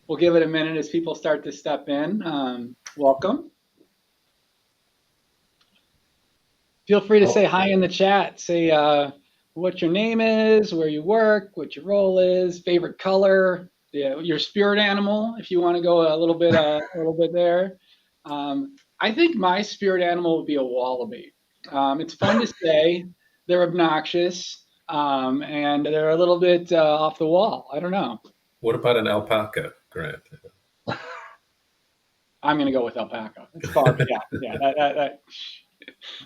We'll give it a minute as people start to step in. Welcome. Feel free to say hi in the chat. Say what your name is, where you work, what your role is, favorite color, your spirit animal, if you want to go a little bit there. I think my spirit animal would be a wallaby. It's fun to say. They're obnoxious, and they're a little bit off the wall. I don't know. What about an alpaca, Grant? I'm going to go with alpaca. It's far. Yeah.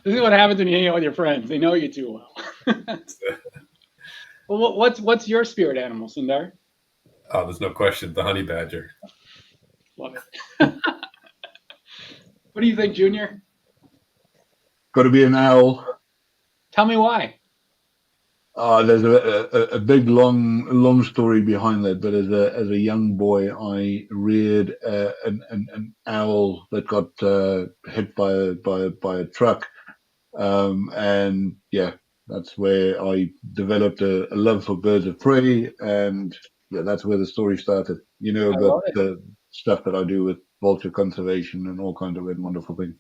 This is what happens when you hang out with your friends. They know you too well. Well, what's your spirit animal, Sundar? Oh, there's no question. The honey badger. Love it. What do you think, Junior? Got to be an owl. Tell me why. There's a big long story behind that, but as a young boy, I reared an owl that got hit by a truck, and yeah, that's where I developed a love for birds of prey, and yeah, that's where the story started. You know about the stuff that I do with vulture conservation and all kinds of weird, wonderful things.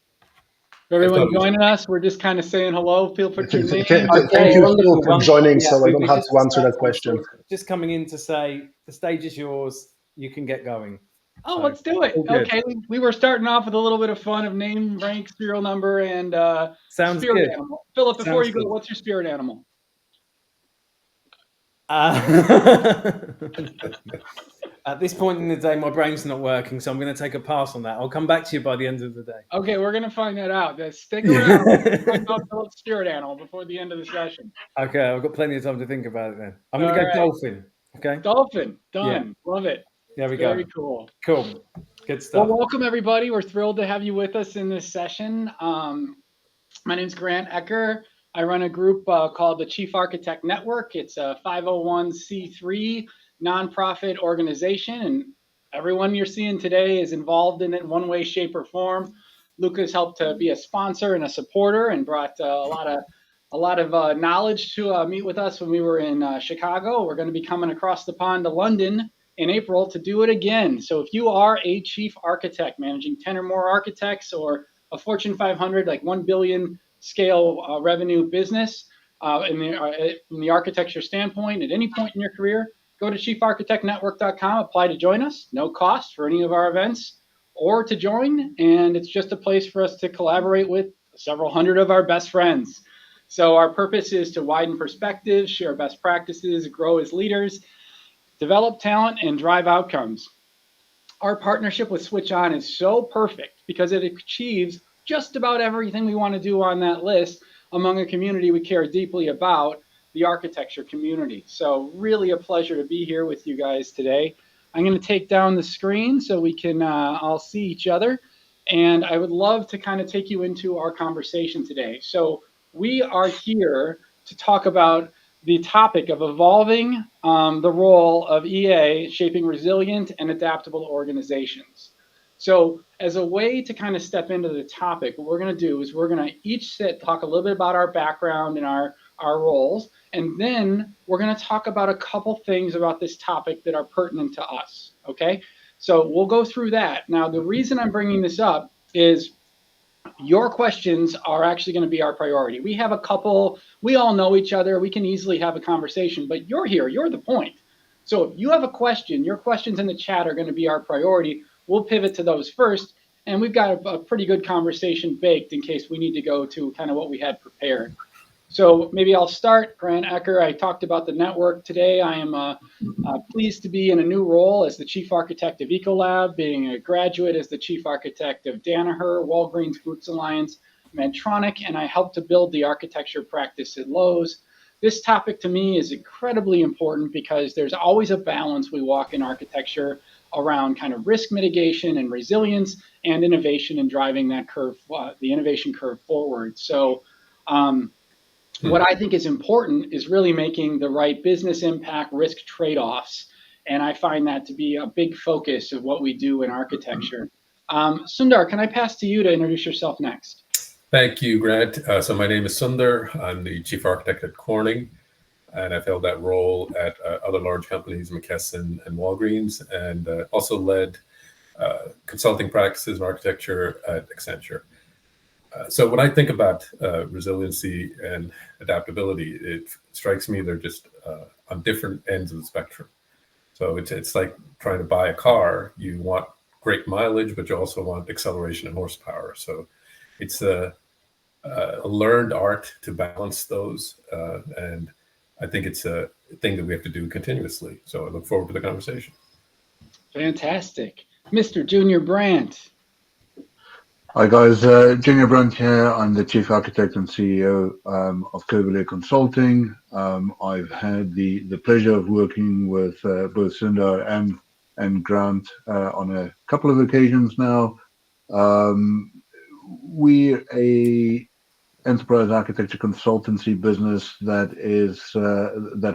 Everyone joining us, we're just kind of saying hello. Feel free to name. Thank you for joining, so I don't have to answer that question. Just coming in to say the stage is yours. You can get going. Oh, so, let's do it. Okay, we were starting off with a little bit of fun of name, rank, serial number, and sounds spirit good. Animal. Philip, before you go, what's your spirit animal? At this point in the day, my brain's not working, so I'm going to take a pass on that. I'll come back to you by the end of the day. Okay, we're going to find that out. Stick around. Find out Philip's spirit animal before the end of the session. Okay, I've got plenty of time to think about it then. I'm going to go dolphin. Okay. Dolphin. Done. Yeah. Love it. There we go. Very cool. Cool. Good stuff. Well, welcome everybody. We're thrilled to have you with us in this session. My name is Brandt Ecker. I run a group called the Chief Architect Network. It's a 501c3 nonprofit organization, and everyone you're seeing today is involved in it in one way, shape, or form. Luca's helped to be a sponsor and a supporter, and brought a lot of knowledge to meet with us when we were in Chicago. We're going to be coming across the pond to London in April to do it again. So if you are a chief architect managing 10 or more architects, or a Fortune 500, like 1 billion scale revenue business from the architecture standpoint at any point in your career, go to chiefarchitectnetwork.com, apply to join us. No cost for any of our events or to join. And it's just a place for us to collaborate with several hundred of our best friends. So our purpose is to widen perspectives, share best practices, grow as leaders, develop talent, and drive outcomes. Our partnership with Switch On is so perfect because it achieves just about everything we want to do on that list among a community we care deeply about, the architecture community. So really a pleasure to be here with you guys today. I'm going to take down the screen so we can all see each other. And I would love to kind of take you into our conversation today. So we are here to talk about the topic of evolving the role of EA, shaping resilient and adaptable organizations. So as a way to kind of step into the topic, what we're going to do is we're going to each talk a little bit about our background and our roles, and then we're going to talk about a couple things about this topic that are pertinent to us, okay? So we'll go through that. Now, the reason I'm bringing this up is your questions are actually going to be our priority. We have a couple, we all know each other, we can easily have a conversation, but you're here, you're the point. So if you have a question, your questions in the chat are going to be our priority. We'll pivot to those first, and we've got a pretty good conversation baked in case we need to go to kind of what we had prepared. So maybe I'll start. Brandt Ecker, I talked about the network today. I am pleased to be in a new role as the Chief Architect of Ecolab, being a graduate as the Chief Architect of Danaher, Walgreens Boots Alliance, Medtronic, and I helped to build the architecture practice at Lowe's. This topic to me is incredibly important because there's always a balance we walk in architecture around kind of risk mitigation and resilience and innovation and driving that curve, the innovation curve forward. So what I think is important is really making the right business impact risk trade-offs. And I find that to be a big focus of what we do in architecture. Sundar, can I pass to you to introduce yourself next? Thank you, Grant. So my name is Sundar. I'm the Chief Architect at Corning. And I've held that role at other large companies, McKesson and Walgreens, and also led consulting practices in architecture at Accenture. So when I think about resiliency and adaptability, it strikes me they're just on different ends of the spectrum. So it's like trying to buy a car. You want great mileage, but you also want acceleration and horsepower. So it's a learned art to balance those. And I think it's a thing that we have to do continuously. So I look forward to the conversation. Fantastic. Mr. Junior Brandt. Hi guys, Junior Brandt here. I'm the Chief Architect and CEO of Covalier Consulting. I've had the pleasure of working with both Sundar and Grant on a couple of occasions now. We're a enterprise architecture consultancy business that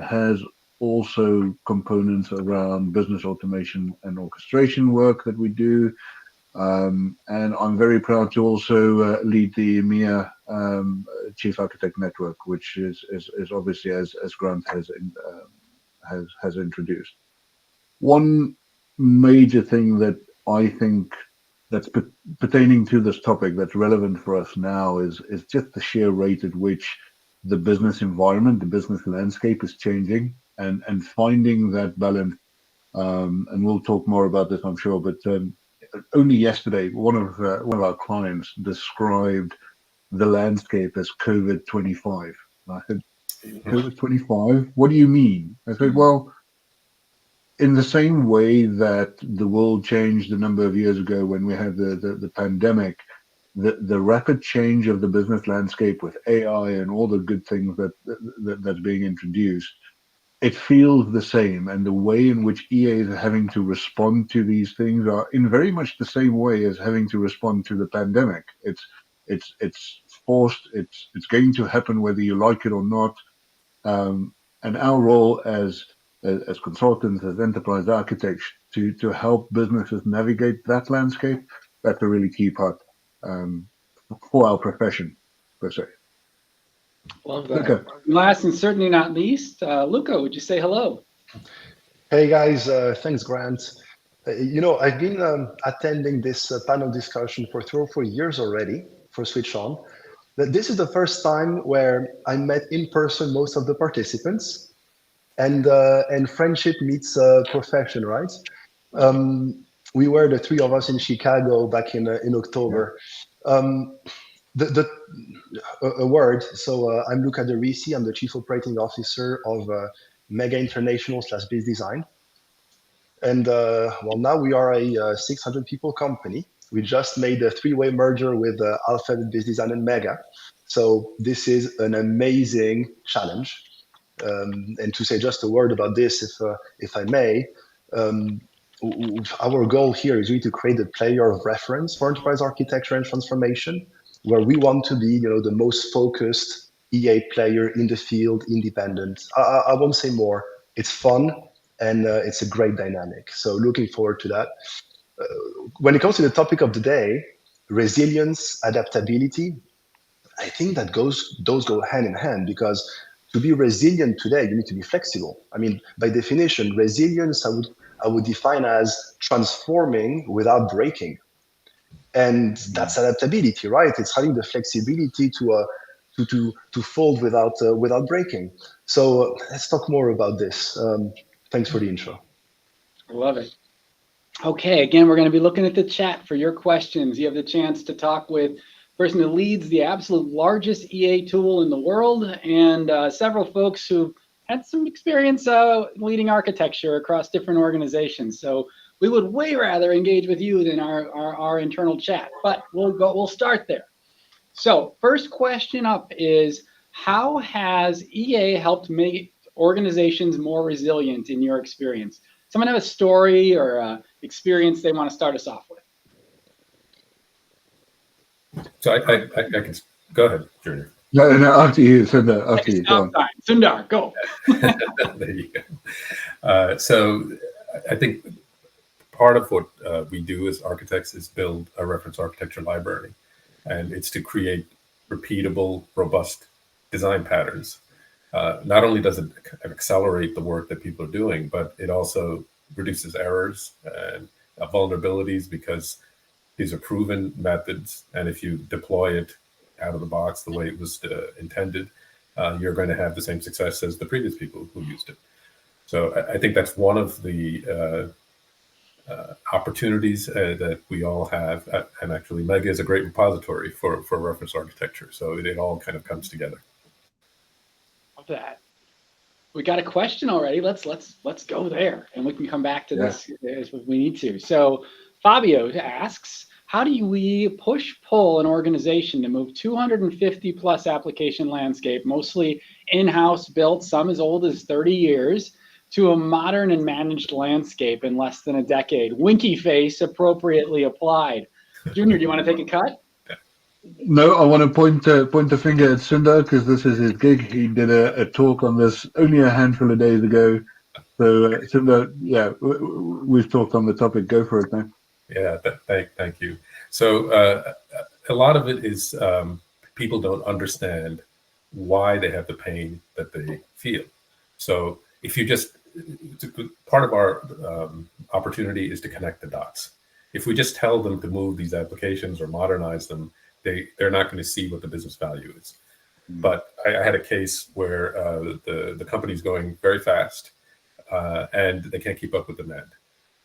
has also components around business automation and orchestration work that we do. And I'm very proud to also lead the EMEA Chief Architect Network, which is obviously as Grant has introduced. One major thing that I think that's pertaining to this topic that's relevant for us now is just the sheer rate at which the business environment, the business landscape is changing, and finding that balance. And we'll talk more about this, I'm sure, but only yesterday, one of our clients described the landscape as COVID-25. I said, COVID-25? What do you mean? I said, well, in the same way that the world changed a number of years ago when we had the pandemic, the rapid change of the business landscape with AI and all the good things that's being introduced, it feels the same, and the way in which EAs are having to respond to these things are in very much the same way as having to respond to the pandemic. It's forced. It's going to happen whether you like it or not. And our role as consultants, as enterprise architects, to help businesses navigate that landscape, that's a really key part for our profession per se. Love that. Luca. Last and certainly not least, Luca, would you say hello? Hey guys, thanks Grant. I've been attending this panel discussion for 3 or 4 years already for Switch On. This is the first time where I met in person most of the participants, and friendship meets profession, right? We were the 3 of us in Chicago back in October. A word. So I'm Luca de Risi. I'm the Chief Operating Officer of Mega International / Biz Design. And well, now we are a 600 people company. We just made a 3-way merger with Alphabet, Biz Design, and Mega. So this is an amazing challenge. And to say just a word about this, if I may, our goal here is really to create a player of reference for enterprise architecture and transformation, where we want to be, the most focused EA player in the field, independent. I won't say more. It's fun and it's a great dynamic. So looking forward to that. When it comes to the topic of the day, resilience, adaptability, I think that those go hand in hand, because to be resilient today, you need to be flexible. I mean, by definition, resilience I would define as transforming without breaking. And that's adaptability, right? It's having the flexibility to fold without breaking. So let's talk more about this. Thanks for the intro. Love it. Okay, again, we're going to be looking at the chat for your questions. You have the chance to talk with the person who leads the absolute largest EA tool in the world, and several folks who had some experience leading architecture across different organizations. So we would way rather engage with you than our internal chat, but we'll start there. So first question up is, how has EA helped make organizations more resilient in your experience? Someone have a story or experience they want to start us off with? So I can go ahead, Junior. No, after you, Sundar. After you, go on. Sundar, go. There you go. So I think part of what we do as architects is build a reference architecture library, and it's to create repeatable, robust design patterns. not only does it accelerate the work that people are doing, but it also reduces errors and vulnerabilities, because these are proven methods. And if you deploy it out of the box the way it was intended, you're going to have the same success as the previous people who used it. So I think that's one of the opportunities that we all have. And actually, Mega is a great repository for reference architecture. So it all kind of comes together. Love that. We got a question already. Let's go there, and we can come back to this if we need to. So Fabio asks, how do we push-pull an organization to move 250 plus application landscape, mostly in-house built, some as old as 30 years, to a modern and managed landscape in less than a decade? Winky face appropriately applied. Junior, do you want to take a cut? No, I want to point the finger at Sundar, because this is his gig. He did a talk on this only a handful of days ago. So Sundar, yeah, we've talked on the topic. Go for it, man. Yeah, thank you. So a lot of it is people don't understand why they have the pain that they feel. So if you just, part of our opportunity is to connect the dots. If we just tell them to move these applications or modernize them, they're not going to see what the business value is. But I had a case where the company's going very fast and they can't keep up with demand.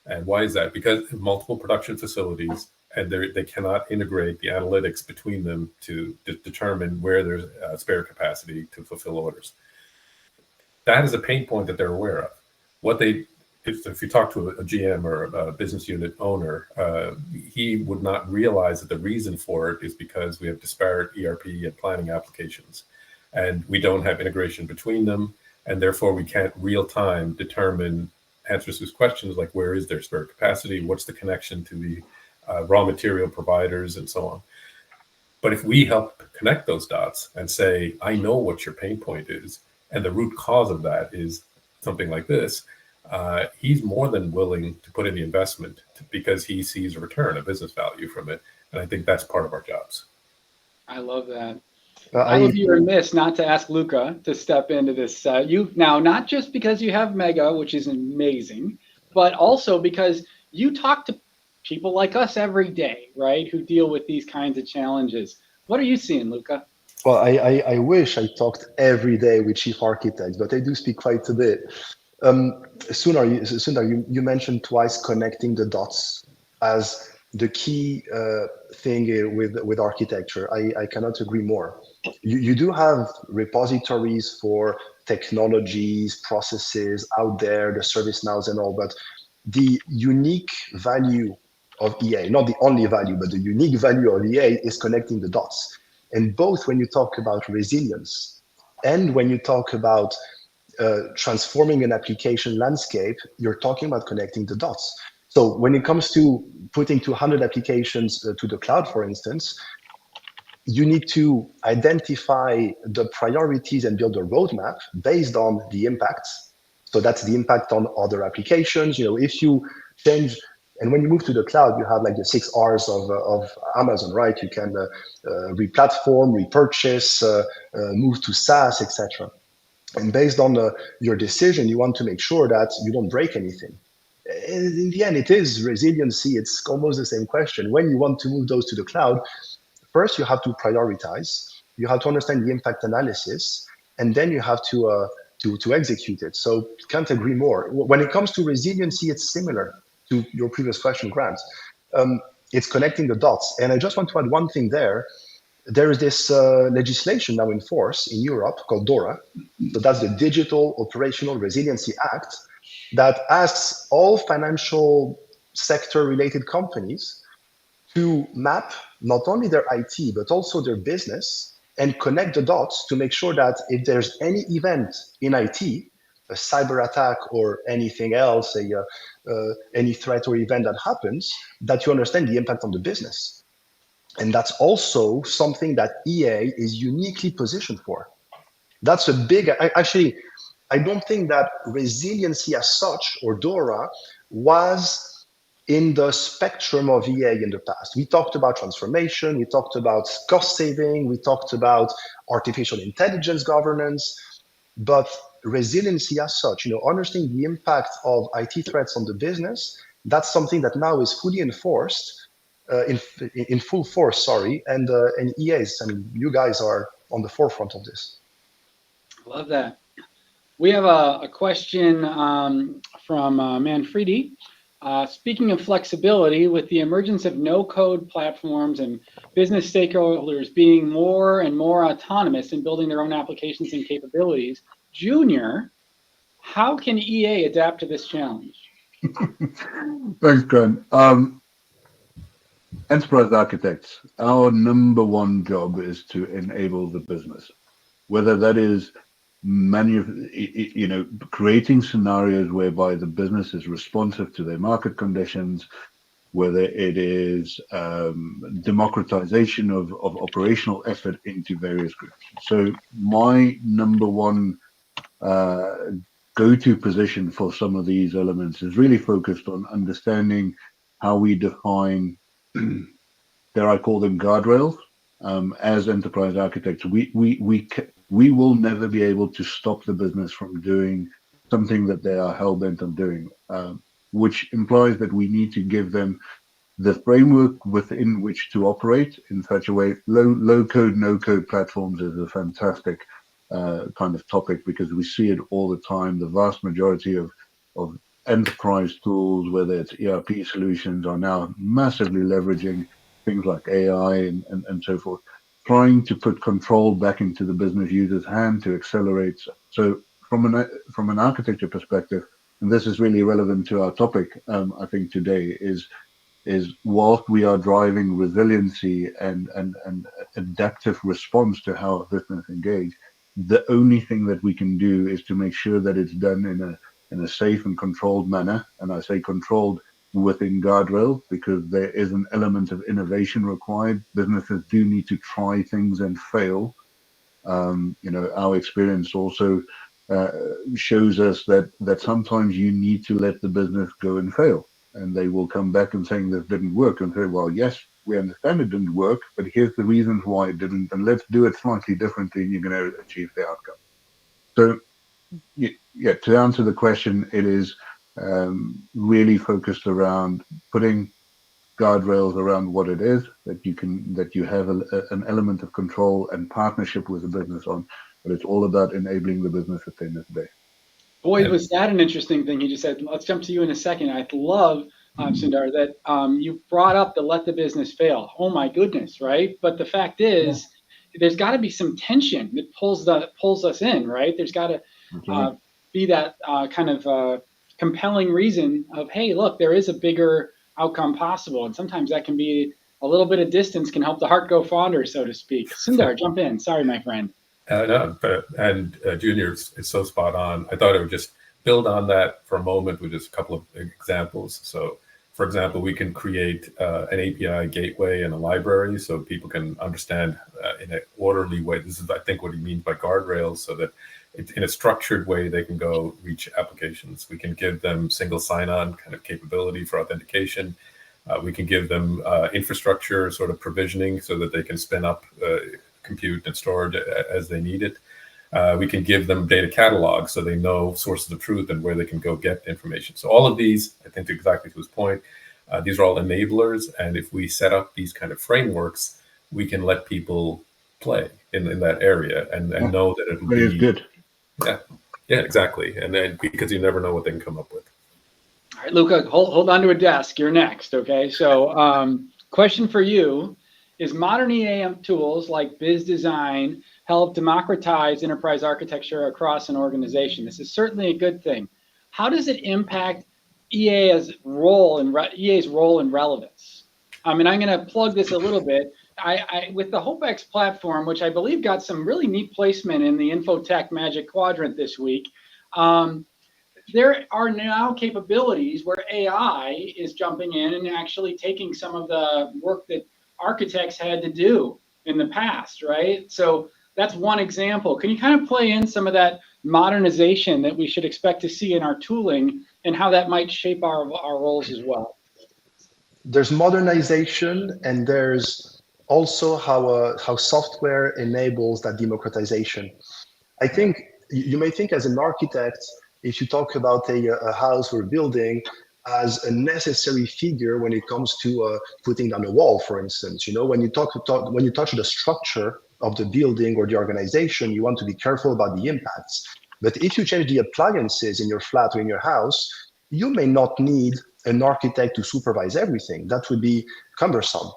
And why is that? Because multiple production facilities, and they cannot integrate the analytics between them to determine where there's spare capacity to fulfill orders. That is a pain point that they're aware of. If you talk to a GM or a business unit owner, he would not realize that the reason for it is because we have disparate ERP and planning applications, and we don't have integration between them, and therefore we can't real time determine answers to questions like where is their spare capacity, what's the connection to the raw material providers, and so on. But if we help connect those dots and say, I know what your pain point is, and the root cause of that is something like this, he's more than willing to put in the investment because he sees a return, a business value from it. And I think that's part of our jobs. I love that. I would be remiss not to ask Luca to step into this. Now, not just because you have Mega, which is amazing, but also because you talk to people like us every day, right, who deal with these kinds of challenges. What are you seeing, Luca? Well, I wish I talked every day with chief architects, but I do speak quite a bit. Sundar, you mentioned twice connecting the dots as the key thing with architecture. I cannot agree more. You do have repositories for technologies, processes out there, the ServiceNows and all, but the unique value of EA, not the only value, but the unique value of EA is connecting the dots. And both when you talk about resilience and when you talk about transforming an application landscape, you're talking about connecting the dots. So when it comes to putting 200 applications to the cloud, for instance, you need to identify the priorities and build a roadmap based on the impacts. So that's the impact on other applications. If you change, and when you move to the cloud, you have like the 6 R's of Amazon, right? You can re-platform, repurchase, move to SaaS, etc. And based on your decision, you want to make sure that you don't break anything. In the end, it is resiliency. It's almost the same question. When you want to move those to the cloud, first you have to prioritize. You have to understand the impact analysis, and then you have to execute it. So can't agree more. When it comes to resiliency, it's similar to your previous question, Grant. It's connecting the dots. And I just want to add one thing there. There is this legislation now in force in Europe called DORA. So that's the Digital Operational Resiliency Act that asks all financial sector related companies to map not only their IT, but also their business and connect the dots to make sure that if there's any event in IT, a cyber attack or anything else, any threat or event that happens, that you understand the impact on the business. And that's also something that EA is uniquely positioned for. That's a big, actually, I don't think that resiliency as such, or DORA, was in the spectrum of EA in the past. We talked about transformation, we talked about cost saving, we talked about artificial intelligence governance. but resiliency as such, understanding the impact of IT threats on the business, that's something that now is fully enforced, in full force, sorry, and EAs, I mean, you guys are on the forefront of this. Love that. We have a question from Manfredi. Speaking of flexibility, with the emergence of no-code platforms and business stakeholders being more and more autonomous in building their own applications and capabilities, Junior, how can EA adapt to this challenge? Thanks, Grant. Enterprise architects, our number one job is to enable the business, whether that is creating scenarios whereby the business is responsive to their market conditions, whether it is democratization of operational effort into various groups. So my number one go-to position for some of these elements is really focused on understanding how we define, dare I call them guardrails, as enterprise architects. We will never be able to stop the business from doing something that they are hell-bent on doing, which implies that we need to give them the framework within which to operate in such a way. Low-code, no-code platforms is a fantastic kind of topic, because we see it all the time. The vast majority of enterprise tools, whether it's ERP solutions, are now massively leveraging things like AI and so forth, trying to put control back into the business user's hand to accelerate. So from an architecture perspective, and this is really relevant to our topic, I think today, is whilst we are driving resiliency and adaptive response to how a business engage, the only thing that we can do is to make sure that it's done in a safe and controlled manner. And I say controlled within guardrails, because there is an element of innovation required. Businesses do need to try things and fail. Our experience also shows us that sometimes you need to let the business go and fail, and they will come back and saying this didn't work, and say, well, yes, we understand it didn't work, but here's the reasons why it didn't, and let's do it slightly differently, and you're going to achieve the outcome. So, yeah, to answer the question, it is really focused around putting guardrails around what it is that you have an element of control and partnership with the business on, but it's all about enabling the business at the end of the day. Boy, was that an interesting thing you just said. Let's jump to you in a second. I love, Sundar, that you brought up the let the business fail. Oh my goodness, right? But the fact is, there's got to be some tension that pulls us in, right? There's got to be that kind of compelling reason of, hey, look, there is a bigger outcome possible, and sometimes that can be a little bit of distance can help the heart go fonder, so to speak. Sundar, jump in. Sorry, my friend. Junior is so spot on. I thought I would just build on that for a moment with just a couple of examples. So, for example, we can create an API gateway and a library so people can understand in an orderly way. This is, I think, what he means by guardrails, so that in a structured way they can go reach applications. We can give them single sign-on kind of capability for authentication. We can give them infrastructure sort of provisioning so that they can spin up compute and storage as they need it. We can give them data catalogs so they know sources of truth and where they can go get information. So all of these, I think exactly to his point, these are all enablers. And if we set up these kind of frameworks, we can let people play in that area and know that it'll be good. Yeah, exactly. And then because you never know what they can come up with. All right, Luca, hold on to a desk. You're next, okay? So question for you. Is modern EA tools like Biz Design help democratize enterprise architecture across an organization? This is certainly a good thing. How does it impact EA's role and relevance? And I'm going to plug this a little bit. With the HopeX platform, which I believe got some really neat placement in the Infotech Magic Quadrant this week, there are now capabilities where AI is jumping in and actually taking some of the work that architects had to do in the past, right? So that's one example. Can you kind of play in some of that modernization that we should expect to see in our tooling and how that might shape our roles as well? There's modernization, and there's also how software enables that democratization. I think you may think as an architect, if you talk about a house or building, as a necessary figure when it comes to putting down a wall, for instance. When you when you touch the structure of the building or the organization, you want to be careful about the impacts. But if you change the appliances in your flat or in your house, you may not need an architect to supervise everything. That would be cumbersome.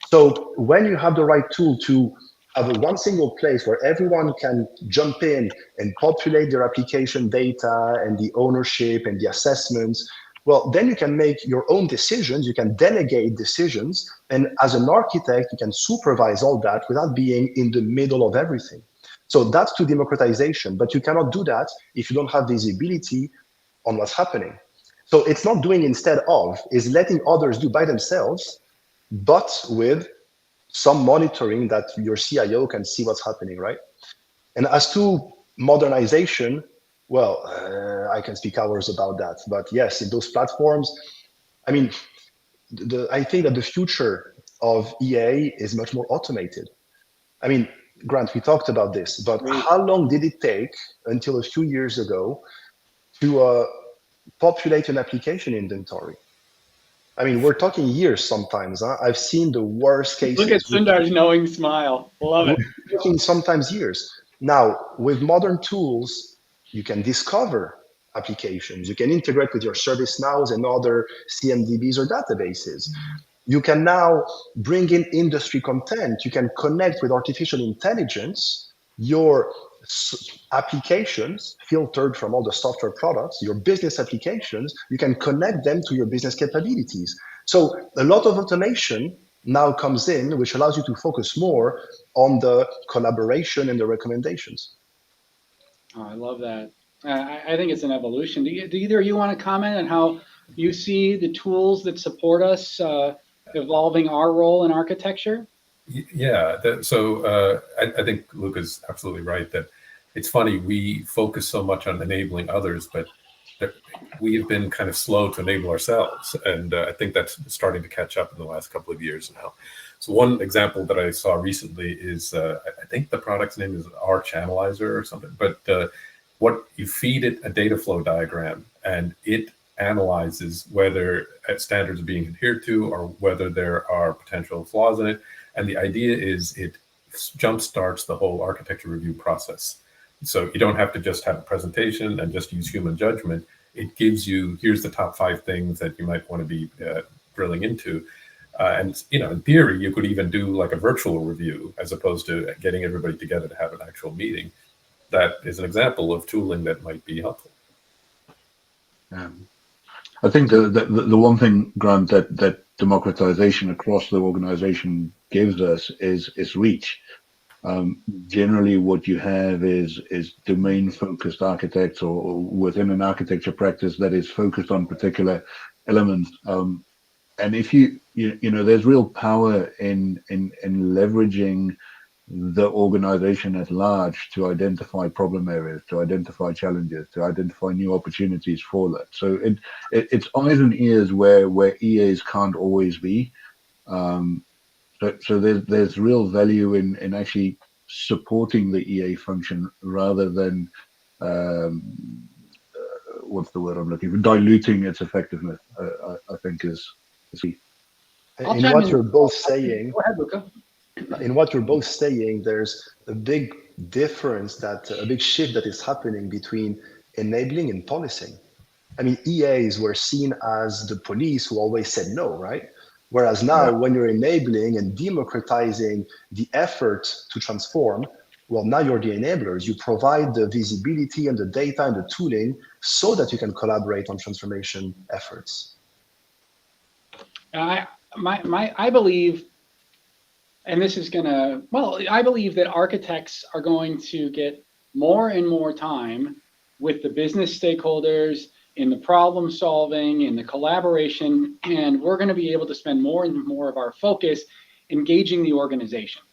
So when you have the right tool to have one single place where everyone can jump in and populate their application data and the ownership and the assessments, well, then you can make your own decisions, you can delegate decisions, and as an architect, you can supervise all that without being in the middle of everything. So that's to democratization, but you cannot do that if you don't have visibility on what's happening. So it's not doing instead of, it's letting others do by themselves, but with some monitoring that your CIO can see what's happening, right? And as to modernization, well, I can speak hours about that. But yes, in those platforms, I mean, I think that the future of EA is much more automated. I mean, Grant, we talked about this, but how long did it take until a few years ago to populate an application inventory? I mean, we're talking years sometimes. Huh? I've seen the worst cases. Look at Sundar's knowing smile. Love it. We're talking sometimes years. Now, with modern tools, you can discover applications. You can integrate with your ServiceNows and other CMDBs or databases. You can now bring in industry content. You can connect with artificial intelligence your applications filtered from all the software products, your business applications, you can connect them to your business capabilities. So a lot of automation now comes in, which allows you to focus more on the collaboration and the recommendations. Oh, I love that. I think it's an evolution. Do either of you want to comment on how you see the tools that support us evolving our role in architecture? Yeah, I think Luca's absolutely right that it's funny, we focus so much on enabling others, but we have been kind of slow to enable ourselves. And I think that's starting to catch up in the last couple of years now. So one example that I saw recently is, I think the product's name is R-Channelizer or something, but what you feed it a data flow diagram and it analyzes whether standards are being adhered to or whether there are potential flaws in it. And the idea is it jumpstarts the whole architecture review process. So you don't have to just have a presentation and just use human judgment. It gives you, here's the top 5 things that you might want to be drilling into. And, in theory, you could even do like a virtual review as opposed to getting everybody together to have an actual meeting. That is an example of tooling that might be helpful. I think the one thing, Grant, that democratization across the organization gives us is reach. Generally, what you have is domain-focused architects or within an architecture practice that is focused on particular elements. And if there's real power in leveraging the organization at large to identify problem areas, to identify challenges, to identify new opportunities for that. So it's eyes and ears where EAs can't always be. So there's real value in actually supporting the EA function rather than what's the word I'm looking for? Diluting its effectiveness. I think is key. In what you're both saying, go ahead, Luca. In what you're both saying, there's a big difference, a big shift that is happening between enabling and policing. I mean, EAs were seen as the police who always said no, right? Whereas now, when you're enabling and democratizing the effort to transform, well, now you're the enablers. You provide the visibility and the data and the tooling so that you can collaborate on transformation efforts. I believe, and this is I believe that architects are going to get more and more time with the business stakeholders in the problem solving, in the collaboration, and we're going to be able to spend more and more of our focus engaging the organization.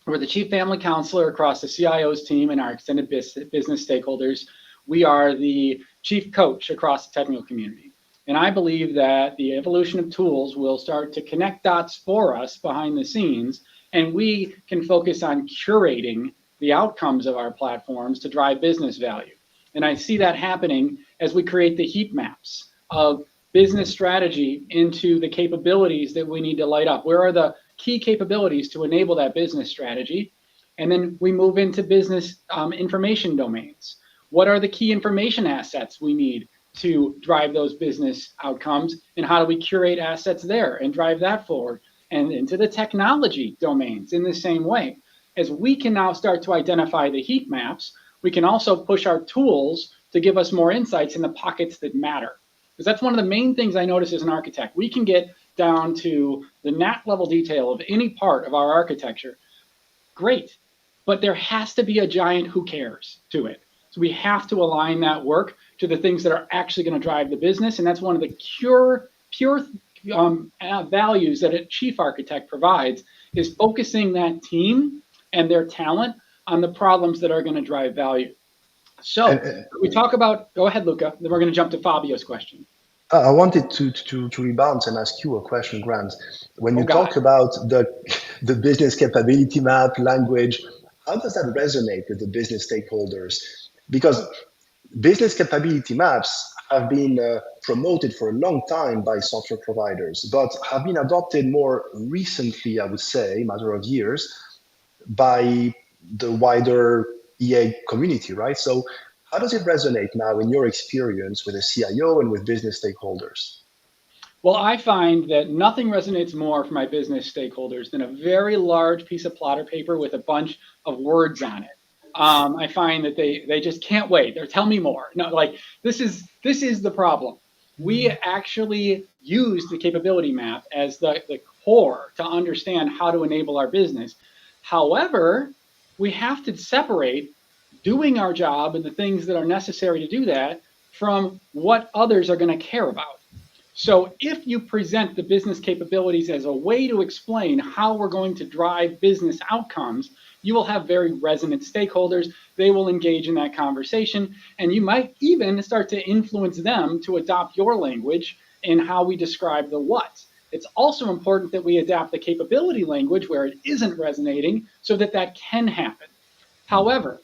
We're the chief family counselor across the CIO's team and our extended business stakeholders. We are the chief coach across the technical community. And I believe that the evolution of tools will start to connect dots for us behind the scenes, and we can focus on curating the outcomes of our platforms to drive business value. And I see that happening as we create the heat maps of business strategy into the capabilities that we need to light up. Where are the key capabilities to enable that business strategy? And then we move into business information domains. What are the key information assets we need to drive those business outcomes? And how do we curate assets there and drive that forward? And into the technology domains in the same way. As we can now start to identify the heat maps, we can also push our tools to give us more insights in the pockets that matter. Because that's one of the main things I notice as an architect. We can get down to the NAT level detail of any part of our architecture. Great. But there has to be a giant who cares to it. So we have to align that work to the things that are actually going to drive the business. And that's one of the pure values that a chief architect provides, is focusing that team and their talent on the problems that are going to drive value. So we talk about, go ahead, Luca, then we're going to jump to Fabio's question. I wanted to rebound and ask you a question, Grant. When you talk about the business capability map language, how does that resonate with the business stakeholders? Because business capability maps have been promoted for a long time by software providers, but have been adopted more recently, I would say, matter of years, by the wider EA community, right? So how does it resonate now in your experience with a CIO and with business stakeholders? Well, I find that nothing resonates more for my business stakeholders than a very large piece of plotter paper with a bunch of words on it. I find that they just can't wait. They're tell me more. No, like this is the problem. We actually use the capability map as the core to understand how to enable our business. However, we have to separate doing our job and the things that are necessary to do that from what others are going to care about. So if you present the business capabilities as a way to explain how we're going to drive business outcomes, you will have very resonant stakeholders. They will engage in that conversation, and you might even start to influence them to adopt your language in how we describe the what. It's also important that we adapt the capability language where it isn't resonating so that that can happen. However,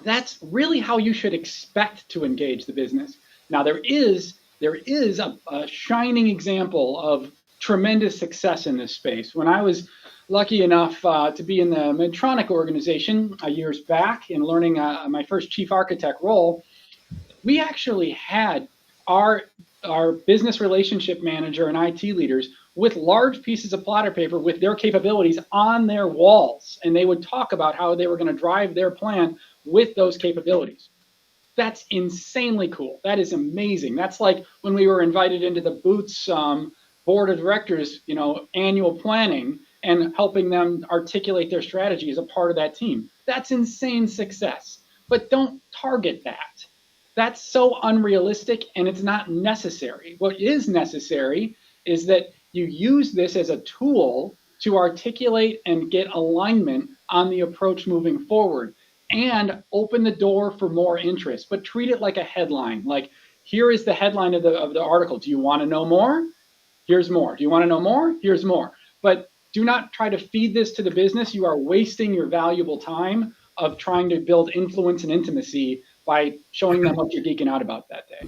that's really how you should expect to engage the business. Now, there is a shining example of tremendous success in this space. When I was lucky enough to be in the Medtronic organization years back and learning my first chief architect role, we actually had our business relationship manager and IT leaders with large pieces of plotter paper with their capabilities on their walls. And they would talk about how they were going to drive their plan with those capabilities. That's insanely cool. That is amazing. That's like when we were invited into the Boots board of directors, annual planning and helping them articulate their strategy as a part of that team. That's insane success. But don't target that. That's so unrealistic and it's not necessary. What is necessary is that you use this as a tool to articulate and get alignment on the approach moving forward and open the door for more interest, but treat it like a headline. Like, here is the headline of the article. Do you want to know more? Here's more. Do you want to know more? Here's more. But do not try to feed this to the business. You are wasting your valuable time of trying to build influence and intimacy by showing them what you're geeking out about that day.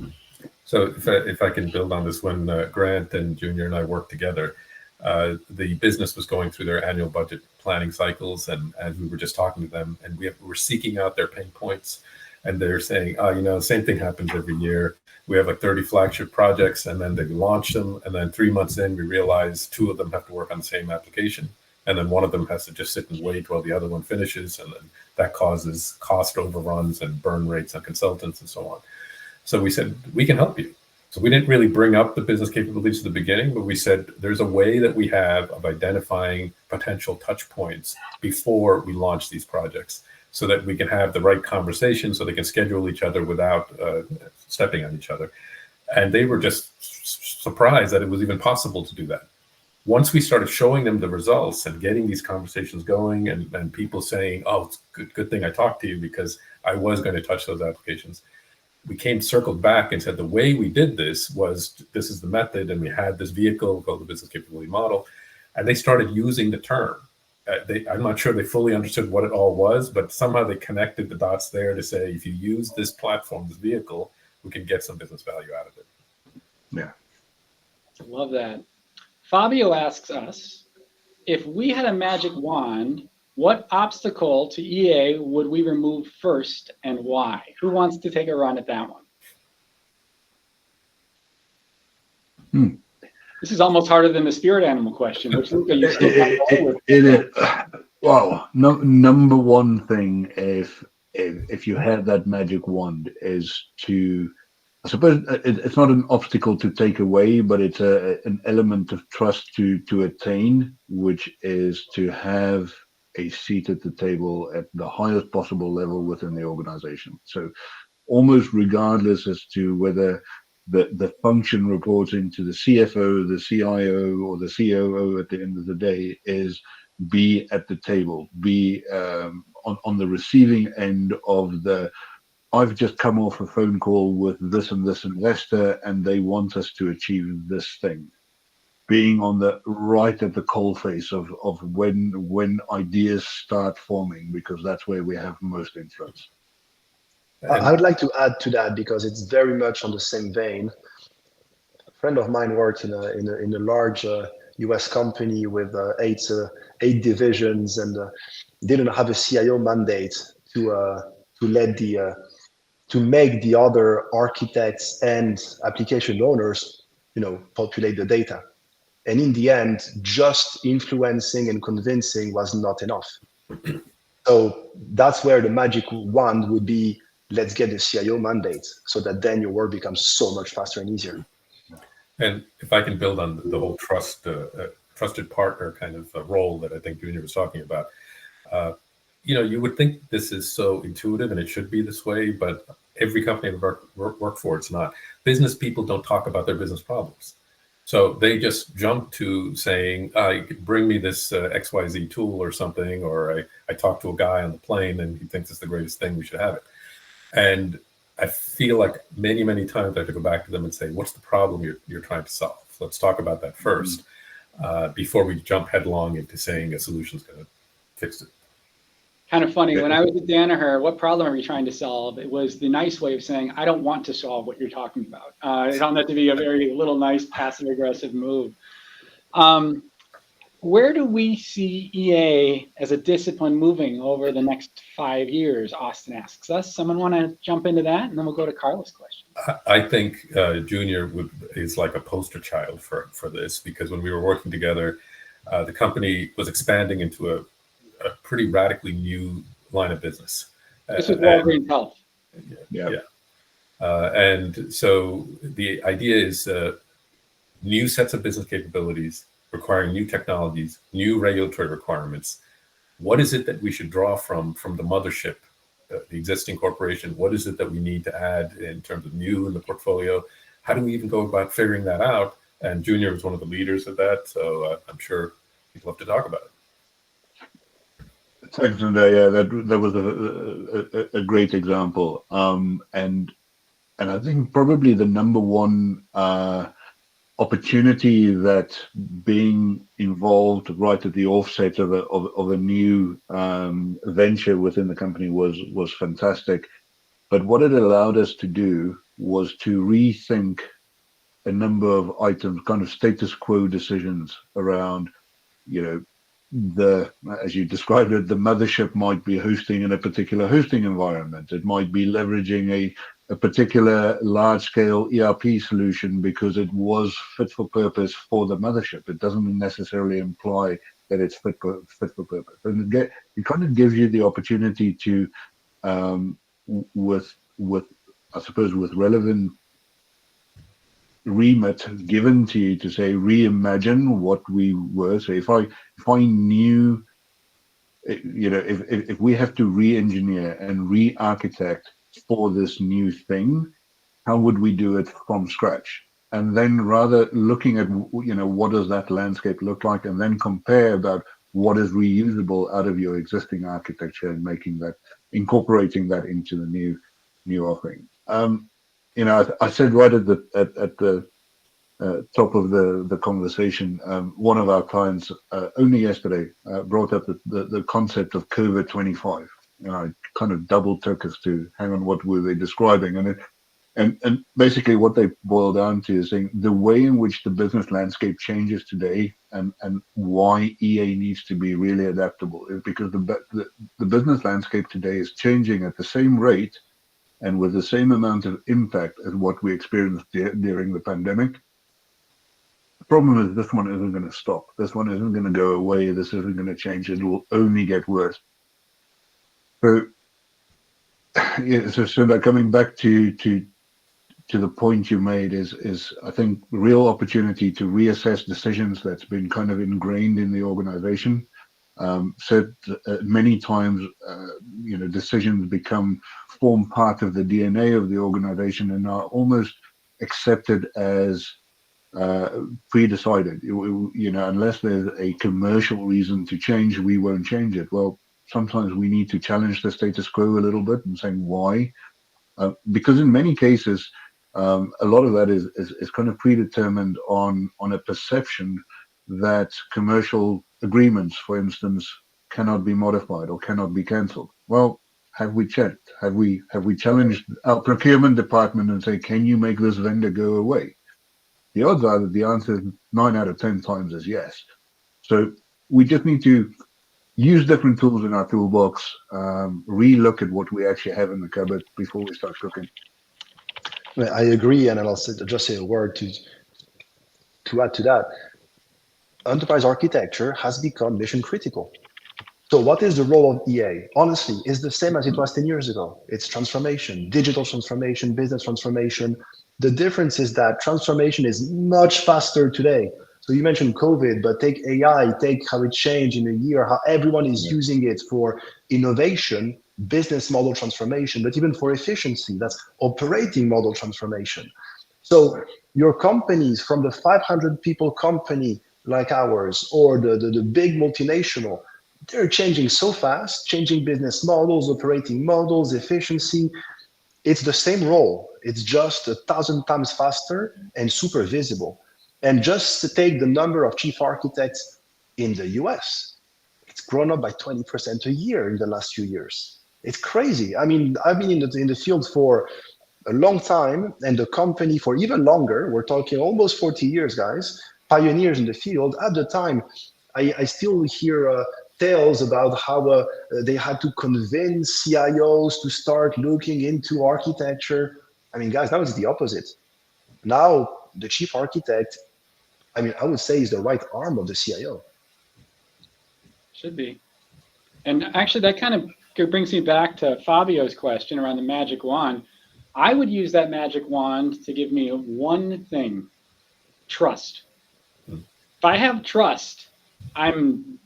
So if I can build on this, when Grant and Junior and I worked together, the business was going through their annual budget planning cycles, and we were just talking to them, and we were seeking out their pain points, and they're saying, the same thing happens every year. We have like 30 flagship projects, and then they launch them, and then 3 months in, we realize 2 of them have to work on the same application, and then one of them has to just sit and wait while the other one finishes, and then that causes cost overruns and burn rates on consultants and so on. So we said, we can help you. So we didn't really bring up the business capabilities at the beginning, but we said there's a way that we have of identifying potential touch points before we launch these projects so that we can have the right conversation so they can schedule each other without stepping on each other. And they were just surprised that it was even possible to do that. Once we started showing them the results and getting these conversations going and people saying, oh, it's good thing I talked to you because I was going to touch those applications. We circled back and said the way we did this is the method, and we had this vehicle called the business capability model, and they started using the term. I'm not sure they fully understood what it all was, but somehow they connected the dots there to say, if you use this platform, this vehicle, we can get some business value out of it. Yeah. Love that. Fabio asks us, if we had a magic wand, what obstacle to EA would we remove first and why? Who wants to take a run at that one? This is almost harder than the spirit animal question, which Luca, you still got with. It is. Well, number one thing, if you had that magic wand, is to, I suppose it's not an obstacle to take away, but it's an element of trust to attain, which is to have a seat at the table at the highest possible level within the organization. So almost regardless as to whether the function reports into the CFO, the CIO, or the COO at the end of the day, is be at the table, be on the receiving end of the, I've just come off a phone call with this and this investor, and they want us to achieve this thing. Being on the right at the coalface of when ideas start forming, because that's where we have most influence. I would like to add to that, because it's very much on the same vein. A friend of mine worked in a large US company with eight divisions, and didn't have a CIO mandate to let to make the other architects and application owners, populate the data. And in the end, just influencing and convincing was not enough. So that's where the magic wand would be. Let's get the CIO mandate, so that then your work becomes so much faster and easier. And if I can build on the whole trusted partner kind of role that I think Junior was talking about, you would think this is so intuitive and it should be this way, but every company I've worked for, it's not. Business people don't talk about their business problems. So they just jump to saying, bring me this XYZ tool or something, or I talked to a guy on the plane and he thinks it's the greatest thing, we should have it. And I feel like many, many times I have to go back to them and say, what's the problem you're trying to solve? Let's talk about that first, before we jump headlong into saying a solution's going to fix it. Kind of funny. When I was at Danaher, what problem are you trying to solve? It was the nice way of saying, I don't want to solve what you're talking about. I found that to be a very little nice passive aggressive move. Where do we see EA as a discipline moving over the next 5 years? Austin asks us. Someone want to jump into that? And then we'll go to Carlos' question. I think Junior is like a poster child for this, because when we were working together, the company was expanding into a pretty radically new line of business. This is Walgreens Health. Yeah. And so the idea is new sets of business capabilities, requiring new technologies, new regulatory requirements. What is it that we should draw from the mothership, the existing corporation? What is it that we need to add in terms of new in the portfolio? How do we even go about figuring that out? And Junior was one of the leaders of that, so I'm sure he'd love to talk about it. Thanks, Sundar. Yeah, that was a great example. And I think probably the number one opportunity that being involved right at the offset of a new venture within the company was fantastic. But what it allowed us to do was to rethink a number of items, kind of status quo decisions around, as you described it, the mothership might be hosting in a particular hosting environment. It might be leveraging a particular large-scale ERP solution because it was fit for purpose for the mothership. It doesn't necessarily imply that it's fit for purpose. And it kind of gives you the opportunity to, with I suppose, with relevant remit given to you to say, reimagine what we were. So if I knew, if we have to re-engineer and re-architect for this new thing, how would we do it from scratch? And then rather looking at, what does that landscape look like, and then compare about what is reusable out of your existing architecture and incorporating that into the new offering. I said right at top of the conversation, one of our clients only yesterday brought up the concept of COVID 25, and I kind of double took as to hang on, what were they describing, and basically what they boil down to is saying the way in which the business landscape changes today, and why EA needs to be really adaptable, is because the business landscape today is changing at the same rate and with the same amount of impact as what we experienced during the pandemic. The problem is this one isn't going to stop. This one isn't going to go away. This isn't going to change. It will only get worse. So, yeah, so Sundar, coming back to the point you made is I think real opportunity to reassess decisions that's been kind of ingrained in the organization. Said many times, decisions form part of the DNA of the organization and are almost accepted as pre-decided. Unless there's a commercial reason to change, we won't change it. Well, sometimes we need to challenge the status quo a little bit and saying why, because in many cases, a lot of that is kind of predetermined on a perception that commercial agreements, for instance, cannot be modified or cannot be cancelled. Well, have we checked? Have we challenged our procurement department and say, can you make this vendor go away? The odds are that the answer is 9 out of 10 times is yes. So we just need to use different tools in our toolbox, re-look at what we actually have in the cupboard before we start cooking. I agree, and I'll just say a word to add to that. Enterprise architecture has become mission critical. So what is the role of EA? Honestly, it's the same as it was 10 years ago. It's transformation, digital transformation, business transformation. The difference is that transformation is much faster today. So you mentioned COVID, but take AI, take how it changed in a year, how everyone is using it for innovation, business model transformation, but even for efficiency, that's operating model transformation. So your companies, from the 500 people company like ours, or the big multinational, they're changing so fast, changing business models, operating models, efficiency. It's the same role. It's just 1,000 times faster and super visible. And just to take the number of chief architects in the US, it's grown up by 20% a year in the last few years. It's crazy. I mean, I've been in the field for a long time, and the company for even longer. We're talking almost 40 years, guys, pioneers in the field. At the time, I still hear tales about how they had to convince CIOs to start looking into architecture. I mean, guys, now it's the opposite. Now the chief architect, I mean, I would say, is the right arm of the CIO. Should be. And actually, that kind of brings me back to Fabio's question around the magic wand. I would use that magic wand to give me one thing: trust. If I have trust, I'm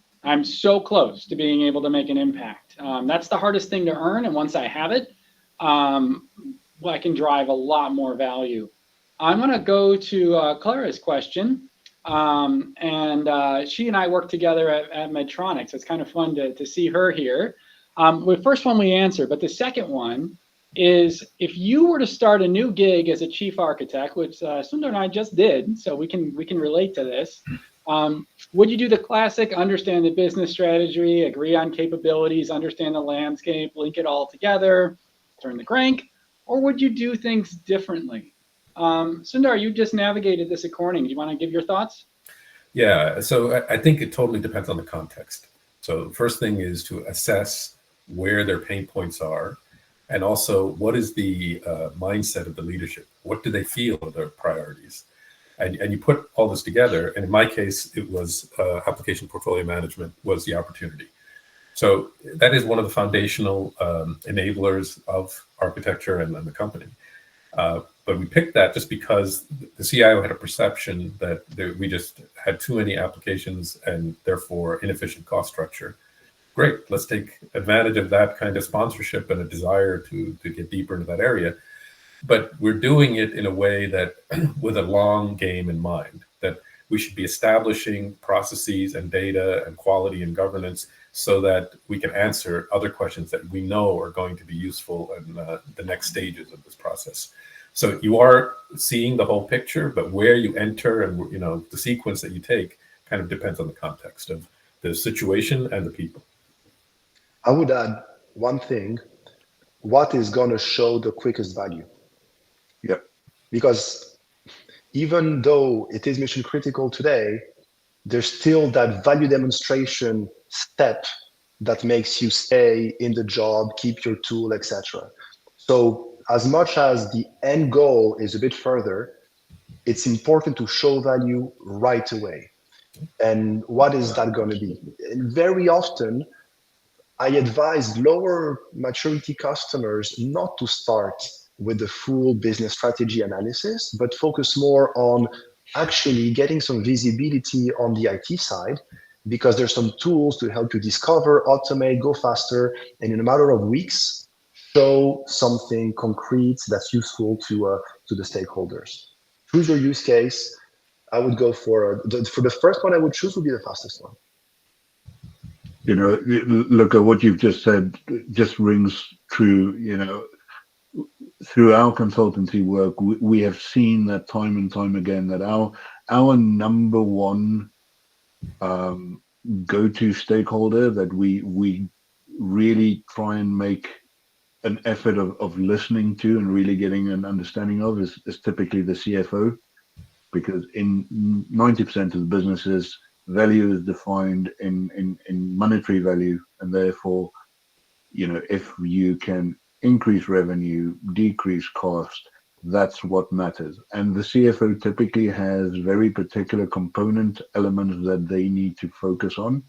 so close to being able to make an impact. That's the hardest thing to earn, and once I have it, I can drive a lot more value. I'm going to go to Clara's question, and she and I work together at Medtronic, so it's kind of fun to see her here. The first one we answered, but the second one is, if you were to start a new gig as a chief architect, which Sundar and I just did, so we can relate to this. Would you do the classic, understand the business strategy, agree on capabilities, understand the landscape, link it all together, turn the crank, or would you do things differently? Sundar, you just navigated this at Corning. Do you want to give your thoughts? Yeah, so I think it totally depends on the context. So the first thing is to assess where their pain points are, and also what is the mindset of the leadership? What do they feel are their priorities? And you put all this together, and in my case, it was application portfolio management was the opportunity. So that is one of the foundational enablers of architecture and the company. But we picked that just because the CIO had a perception that we just had too many applications and therefore inefficient cost structure. Great, let's take advantage of that kind of sponsorship and a desire to get deeper into that area. But we're doing it in a way that with a long game in mind, that we should be establishing processes and data and quality and governance so that we can answer other questions that we know are going to be useful in the next stages of this process. So you are seeing the whole picture, but where you enter and, you know, the sequence that you take kind of depends on the context of the situation and the people. I would add one thing: what is going to show the quickest value? Yep. Because even though it is mission critical today, there's still that value demonstration step that makes you stay in the job, keep your tool, etc. So as much as the end goal is a bit further, it's important to show value right away. And what is that going to be? And very often, I advise lower maturity customers not to start with the full business strategy analysis, but focus more on actually getting some visibility on the IT side, because there's some tools to help you discover, automate, go faster, and in a matter of weeks, show something concrete that's useful to the stakeholders. Choose your use case. I would go for the first one I would choose would be the fastest one. You know, look at what you've just said, just rings true. You know, through our consultancy work, we have seen that time and time again, that our number one go-to stakeholder that we really try and make an effort of listening to and really getting an understanding of is typically the CFO, because in 90% of the businesses, value is defined in monetary value, and therefore, you know, if you can increase revenue, decrease cost, that's what matters. And the CFO typically has very particular component elements that they need to focus on.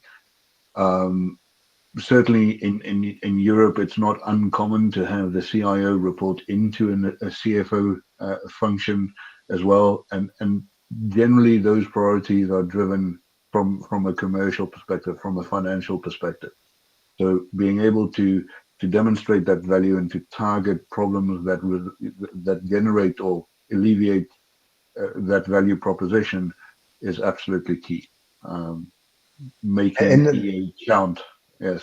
Certainly in Europe, it's not uncommon to have the CIO report into a CFO function as well, and generally those priorities are driven from a commercial perspective, from a financial perspective. So being able to demonstrate that value and to target problems that generate or alleviate that value proposition is absolutely key. Making EA count. Yes.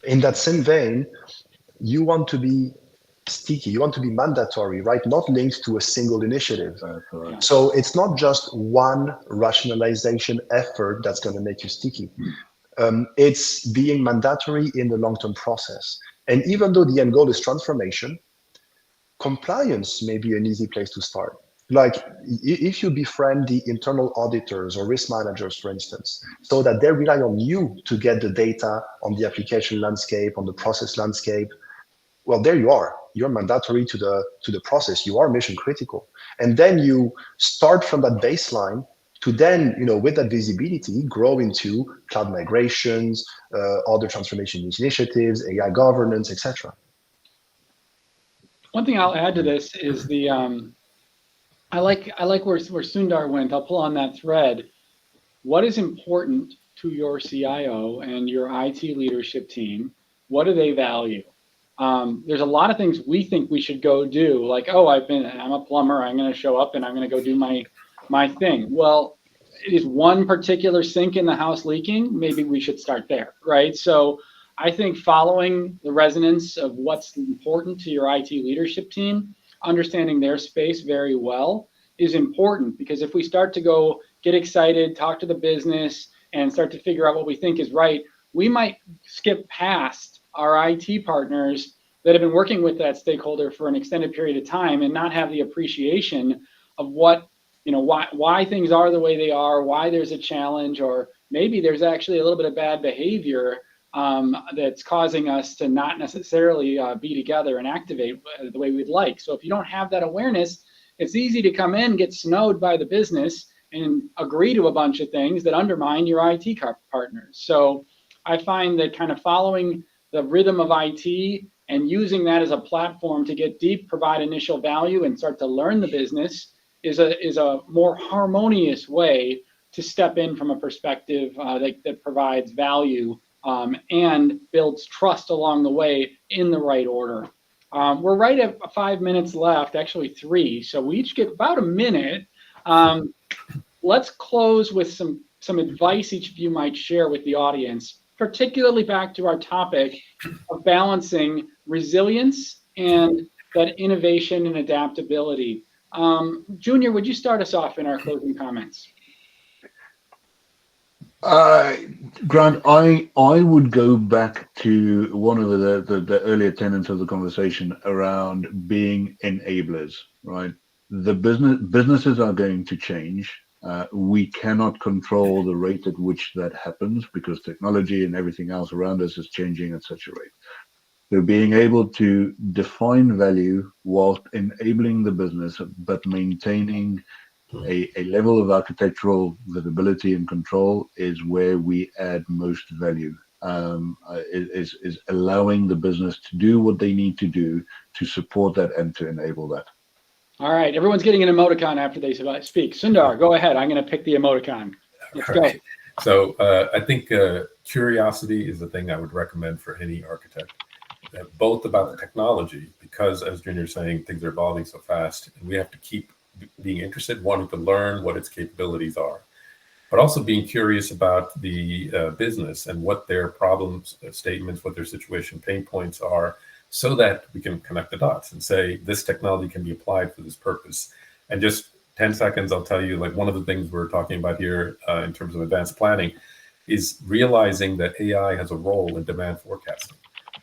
In that same vein, you want to be sticky, you want to be mandatory, right? Not linked to a single initiative. Correct. So it's not just one rationalization effort that's going to make you sticky. It's being mandatory in the long-term process. And even though the end goal is transformation, compliance may be an easy place to start. Like if you befriend the internal auditors or risk managers, for instance, so that they rely on you to get the data on the application landscape, on the process landscape, well, there you are. You're mandatory to the process. You are mission critical. And then you start from that baseline to then, you know, with that visibility, grow into cloud migrations, other transformation initiatives, AI governance, etc. One thing I'll add to this is the I like where Sundar went. I'll pull on that thread. What is important to your CIO and your IT leadership team? What do they value? There's a lot of things we think we should go do, like, oh, I'm a plumber, I'm going to show up and I'm going to go do my thing. Well, is one particular sink in the house leaking? Maybe we should start there, right? So I think following the resonance of what's important to your IT leadership team, understanding their space very well is important, because if we start to go get excited, talk to the business, and start to figure out what we think is right, we might skip past our IT partners that have been working with that stakeholder for an extended period of time and not have the appreciation of what, you know, why things are the way they are, why there's a challenge, or maybe there's actually a little bit of bad behavior that's causing us to not necessarily be together and activate the way we'd like. So if you don't have that awareness, it's easy to come in, get snowed by the business, and agree to a bunch of things that undermine your IT partners. So I find that kind of following the rhythm of IT and using that as a platform to get deep, provide initial value, and start to learn the business is a more harmonious way to step in from a perspective that provides value and builds trust along the way in the right order. We're right at 5 minutes left, actually 3, so we each get about a minute. Let's close with some advice each of you might share with the audience, particularly back to our topic of balancing resilience and that innovation and adaptability. Junior, would you start us off in our closing comments? Grant, I would go back to one of the earlier tenets of the conversation around being enablers, right? The businesses are going to change. We cannot control the rate at which that happens because technology and everything else around us is changing at such a rate. So being able to define value whilst enabling the business, but maintaining a level of architectural visibility and control is where we add most value. Is allowing the business to do what they need to do to support that and to enable that. All right, everyone's getting an emoticon after they speak. Sundar, go ahead. I'm going to pick the emoticon. Let's go. So I think curiosity is the thing I would recommend for any architect, both about the technology, because as Junior's saying, things are evolving so fast, and we have to keep being interested, wanting to learn what its capabilities are, but also being curious about the business and what their problems, statements, what their situation pain points are, so that we can connect the dots and say, this technology can be applied for this purpose. And just 10 seconds, I'll tell you, like one of the things we're talking about here in terms of advanced planning is realizing that AI has a role in demand forecasting,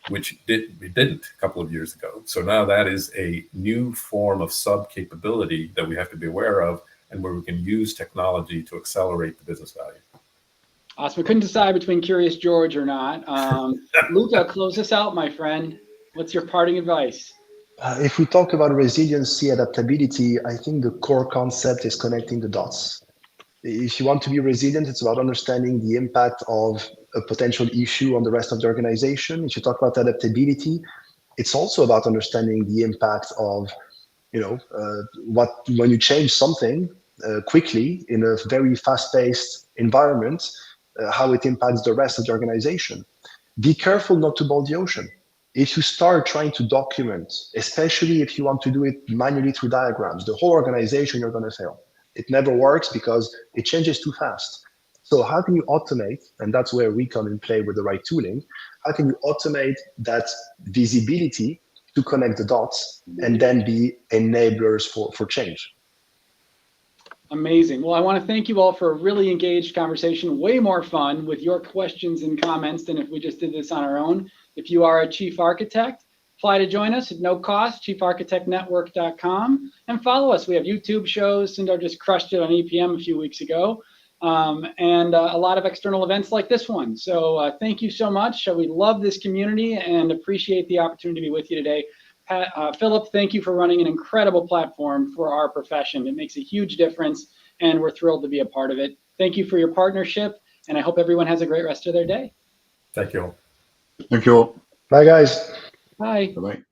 which it didn't a couple of years ago. So now that is a new form of sub-capability that we have to be aware of and where we can use technology to accelerate the business value. Awesome. We couldn't decide between Curious George or not. Luca, close us out, my friend. What's your parting advice? If we talk about resiliency, adaptability, I think the core concept is connecting the dots. If you want to be resilient, it's about understanding the impact of a potential issue on the rest of the organization. If you talk about adaptability, it's also about understanding the impact of, when you change something quickly in a very fast-paced environment, how it impacts the rest of the organization. Be careful not to boil the ocean. If you start trying to document, especially if you want to do it manually through diagrams, the whole organization, you're going to fail. It never works because it changes too fast. So how can you automate, and that's where we come in play with the right tooling, how can you automate that visibility to connect the dots and then be enablers for change? Amazing. Well, I want to thank you all for a really engaged conversation, way more fun with your questions and comments than if we just did this on our own. If you are a chief architect, apply to join us at no cost, chiefarchitectnetwork.com, and follow us. We have YouTube shows. Sundar just crushed it on EPM a few weeks ago, and a lot of external events like this one. So thank you so much. We love this community and appreciate the opportunity to be with you today. Philip, thank you for running an incredible platform for our profession. It makes a huge difference, and we're thrilled to be a part of it. Thank you for your partnership, and I hope everyone has a great rest of their day. Thank you all. Thank you all. Bye, guys. Bye. Bye-bye.